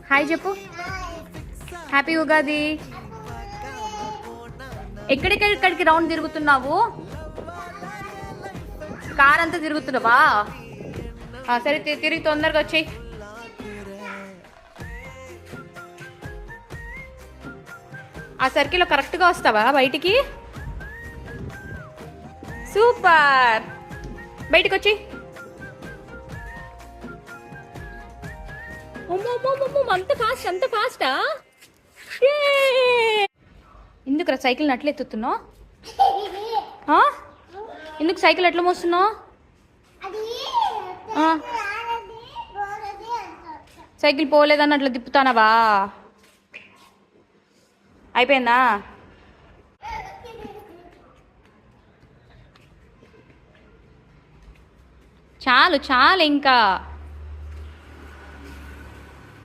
Hi చెప్పు. Happy Ugadi. ఎక్కడికి round తిరుగుతున్నావు? కార్ అంతా తిరుగుతున్నావా? సరే తిరిగి తొందరగా వచ్చేయి. ఆ సర్కిల్లో కరెక్ట్గా వస్తావా బయటికి? సూపర్. బయటికి వచ్చి అంత ఫాస్టా? ఎందుకు సైకిల్ అట్లా ఎత్తుతున్నావు? ఎందుకు సైకిల్ ఎట్లా మోస్తున్నావు? సైకిల్ పోలేదని అట్లా తిప్పుతానవా? అయిపోయిందా? చాలు ఇంకా.